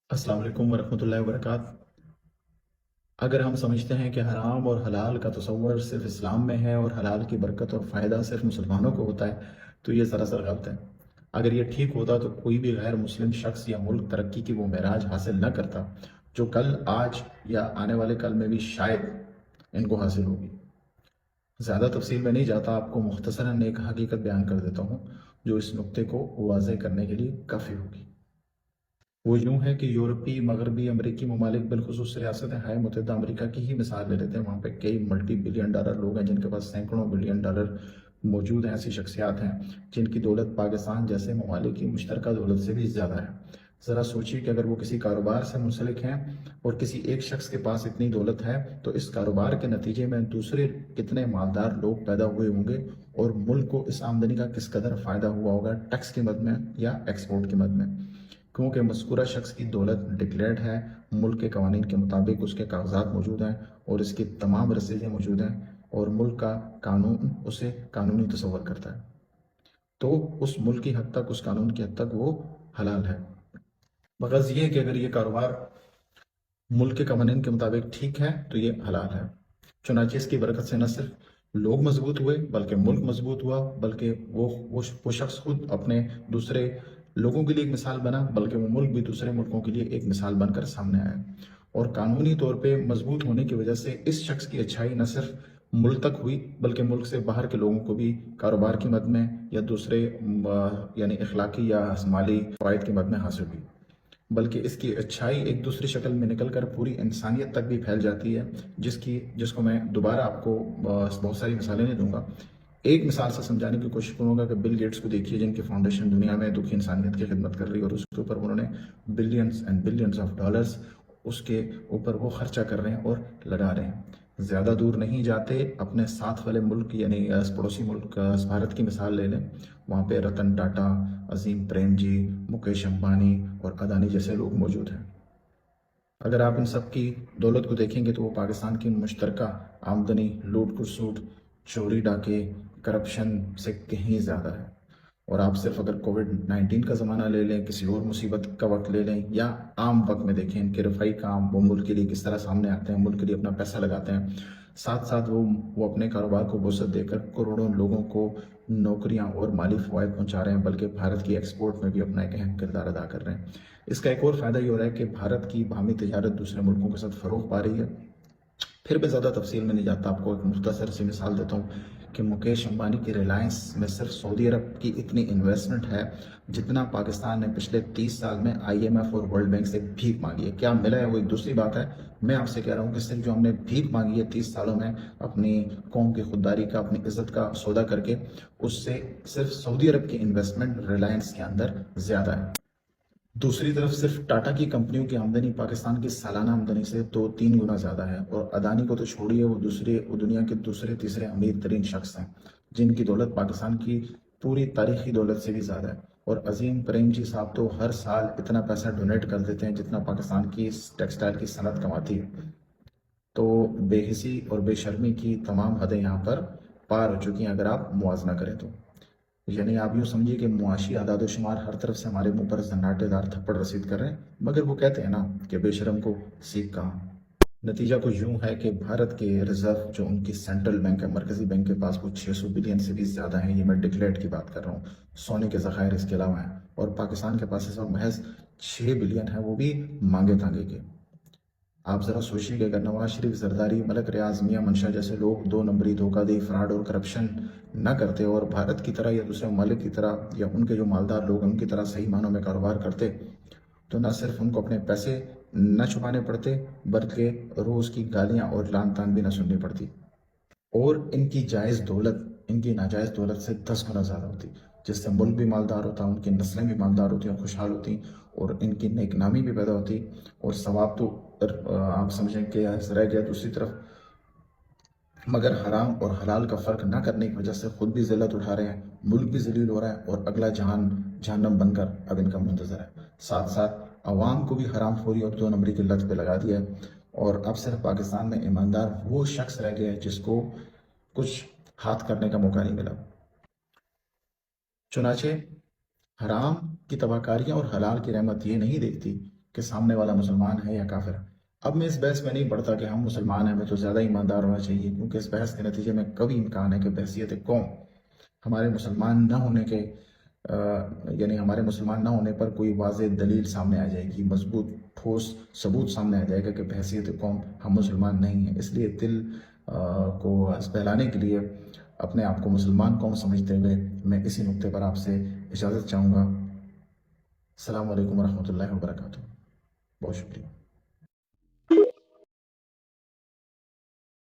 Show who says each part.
Speaker 1: السلام علیکم ورحمۃ اللہ وبرکاتہ۔ اگر ہم سمجھتے ہیں کہ حرام اور حلال کا تصور صرف اسلام میں ہے اور حلال کی برکت اور فائدہ صرف مسلمانوں کو ہوتا ہے تو یہ سراسر غلط ہے۔ اگر یہ ٹھیک ہوتا تو کوئی بھی غیر مسلم شخص یا ملک ترقی کی وہ معراج حاصل نہ کرتا جو کل، آج یا آنے والے کل میں بھی شاید ان کو حاصل ہوگی۔ زیادہ تفصیل میں نہیں جاتا، آپ کو مختصراً ایک حقیقت بیان کر دیتا ہوں جو اس نقطے کو واضح کرنے کے لیے کافی ہوگی۔ وہ یوں ہے کہ یورپی، مغربی، امریکی ممالک، بالخصوص ریاست ہائے متحدہ امریکہ کی ہی مثال لے لیتے ہیں۔ وہاں پہ کئی ملٹی بلین ڈالر لوگ ہیں جن کے پاس سینکڑوں بلین ڈالر موجود ہیں۔ ایسی شخصیات ہیں جن کی دولت پاکستان جیسے ممالک کی مشترکہ دولت سے بھی زیادہ ہے۔ ذرا سوچیے کہ اگر وہ کسی کاروبار سے منسلک ہیں اور کسی ایک شخص کے پاس اتنی دولت ہے تو اس کاروبار کے نتیجے میں دوسرے کتنے مالدار لوگ پیدا ہوئے ہوں گے اور ملک کو اس آمدنی کا کس قدر فائدہ ہوا ہوگا، ٹیکس کی مد میں یا ایکسپورٹ کی مد میں۔ کیونکہ مذکورہ شخص کی دولت ڈکلیئرڈ ہے، ملک کے قوانین کے مطابق اس کے کاغذات موجود ہیں اور اس کی تمام رسیدیں موجود ہیں اور ملک کا قانون اسے قانونی تصور کرتا ہے، تو اس ملک کی حد تک، اس قانون کی حد تک وہ حلال ہے۔ مغرض یہ ہے کہ اگر یہ کاروبار ملک کے قوانین کے مطابق ٹھیک ہے تو یہ حلال ہے۔ چنانچہ اس کی برکت سے نہ صرف لوگ مضبوط ہوئے بلکہ ملک مضبوط ہوا، بلکہ وہ شخص خود اپنے دوسرے لوگوں کے لیے ایک مثال بنا، بلکہ وہ ملک بھی دوسرے ملکوں کے لیے ایک مثال بن کر سامنے آیا۔ اور قانونی طور پہ مضبوط ہونے کی وجہ سے اس شخص کی اچھائی نہ صرف ملک تک ہوئی بلکہ ملک سے باہر کے لوگوں کو بھی کاروبار کی مد میں یا دوسرے یعنی اخلاقی یا مالی فوائد کی مد میں حاصل ہوئی، بلکہ اس کی اچھائی ایک دوسری شکل میں نکل کر پوری انسانیت تک بھی پھیل جاتی ہے، جس کو میں دوبارہ آپ کو بہت ساری مثالیں نہیں دوں گا۔ ایک مثال سے سمجھانے کی کوشش کروں گا کہ بل گیٹس کو دیکھیے، جن کی فاؤنڈیشن دنیا میں دکھی انسانیت کی خدمت کر رہی ہے اور اس کے اوپر انہوں نے billions and billions of dollars اس کے اوپر وہ خرچہ کر رہے ہیں اور لگا رہے ہیں۔ زیادہ دور نہیں جاتے، اپنے ساتھ والے ملک یعنی پڑوسی ملک بھارت کی مثال لے لیں۔ وہاں پہ رتن ٹاٹا، عظیم پریم جی، مکیش امبانی اور اڈانی جیسے لوگ موجود ہیں۔ اگر آپ ان سب کی دولت کو دیکھیں گے تو وہ پاکستان کی مشترکہ آمدنی، لوٹ کھسوٹ، چوری ڈاکے، کرپشن سے کہیں زیادہ ہے۔ اور آپ صرف اگر کووڈ-19 کا زمانہ لے لیں، کسی اور مصیبت کا وقت لے لیں یا عام وقت میں دیکھیں، ان کے رفائی کام وہ ملک کے لیے کس طرح سامنے آتے ہیں، ملک کے لیے اپنا پیسہ لگاتے ہیں، ساتھ ساتھ وہ اپنے کاروبار کو وسعت دے کر کروڑوں لوگوں کو نوکریاں اور مالی فوائد پہنچا رہے ہیں، بلکہ بھارت کی ایکسپورٹ میں بھی اپنا ایک اہم کردار ادا کر رہے ہیں۔ اس کا ایک اور فائدہ یہ ہو رہا ہے کہ بھارت کی باہمی تجارت دوسرے ملکوں کے ساتھ فروغ پا رہی ہے۔ پھر بھی زیادہ تفصیل میں نہیں جاتا، آپ کو ایک مختصر سی مثال دیتا ہوں کہ مکیش امبانی کی ریلائنس میں صرف سعودی عرب کی اتنی انویسٹمنٹ ہے جتنا پاکستان نے پچھلے 30 سال میں IMF اور ورلڈ بینک سے بھیک مانگی ہے۔ کیا ملا ہے وہ ایک دوسری بات ہے، میں آپ سے کہہ رہا ہوں کہ صرف جو ہم نے بھیک مانگی ہے 30 سالوں میں اپنی قوم کی خودداری کا، اپنی عزت کا سودا کر کے، اس سے صرف سعودی عرب کی انویسٹمنٹ ریلائنس کے اندر زیادہ ہے۔ دوسری طرف صرف ٹاٹا کی کمپنیوں کی آمدنی پاکستان کی سالانہ آمدنی سے 2-3 گنا زیادہ ہے، اور اڈانی کو تو چھوڑیے، وہ دنیا کے دوسرے تیسرے امیر ترین شخص ہیں جن کی دولت پاکستان کی پوری تاریخی دولت سے بھی زیادہ ہے۔ اور عظیم پریم جی صاحب تو ہر سال اتنا پیسہ ڈونیٹ کر دیتے ہیں جتنا پاکستان کی ٹیکسٹائل کی صنعت کماتی ہے۔ تو بے حسی اور بے شرمی کی تمام حدیں یہاں پر پار ہو چکی ہیں اگر آپ موازنہ کریں تو۔ یعنی آپ یوں سمجھیے کہ معاشی اعداد و شمار ہر طرف سے ہمارے منہ پر زناٹے دار تھپڑ رسید کر رہے ہیں، مگر وہ کہتے ہیں نا کہ بے شرم کو سیکھ کہاں۔ نتیجہ کچھ یوں ہے کہ بھارت کے ریزرو جو ان کی سینٹرل بینک ہے، مرکزی بینک کے پاس وہ 600 بلین سے بھی زیادہ ہیں، یہ میں ڈکلیئرڈ کی بات کر رہا ہوں، سونے کے ذخائر اس کے علاوہ ہیں، اور پاکستان کے پاس اس وقت محض 6 بلین ہیں، وہ بھی مانگے تانگے کے۔ آپ ذرا سوچیے کہ اگر نواز شریف، زرداری، ملک ریاض، میاں منشا جیسے لوگ 2 نمبری، دھوکہ دہی، فراڈ اور کرپشن نہ کرتے اور بھارت کی طرح یا دوسرے ممالک کی طرح یا ان کے جو مالدار لوگ ہیں ان کی طرح صحیح معنوں میں کاروبار کرتے، تو نہ صرف ان کو اپنے پیسے نہ چھپانے پڑتے بلکہ روز کی گالیاں اور لعن طعن بھی نہ سننی پڑتی، اور ان کی جائز دولت ان کی ناجائز دولت سے 10 گنا زیادہ ہوتی، جس سے ملک بھی مالدار ہوتا، ان کی نسلیں بھی مالدار ہوتی اور خوشحال ہوتی، اور ان کی نیک نامی بھی پیدا ہوتی، اور ثواب تو آپ سمجھیں کہ رہ گیا دوسری طرف، مگر حرام اور حلال کا فرق نہ کرنے کی وجہ سے خود بھی ذلت اٹھا رہے ہیں، ملک بھی ذلیل ہو رہا ہے، اور اگلا جہان جہنم بن کر اب ان کا منتظر ہے۔ ساتھ ساتھ عوام کو بھی حرام خوری اور 2 نمبری کی لت پہ لگا دیا ہے، اور اب صرف پاکستان میں ایماندار وہ شخص رہ گیا ہے جس کو کچھ ہاتھ کرنے کا موقع نہیں ملا۔ چنانچہ حرام کی تباہ کاریاں اور حلال کی رحمت یہ نہیں دیکھتی کہ سامنے والا مسلمان ہے یا کافر ہے۔ اب میں اس بحث میں نہیں پڑھتا کہ ہم مسلمان ہیں، ہمیں تو زیادہ ایماندار ہونا چاہیے، کیونکہ اس بحث کے نتیجے میں کبھی امکان ہے کہ بحیثیت قوم ہمارے مسلمان نہ ہونے کے یعنی ہمارے مسلمان نہ ہونے پر کوئی واضح دلیل سامنے آ جائے گی، مضبوط ٹھوس ثبوت سامنے آ جائے گا کہ بحیثیت قوم ہم مسلمان نہیں ہیں۔ اس لیے دل کو بہلانے کے لیے اپنے آپ کو مسلمان قوم سمجھتے ہوئے میں اسی نقطے پر آپ سے اجازت چاہوں گا۔ السلام علیکم ورحمۃ اللہ وبرکاتہ۔ بہت شکریہ۔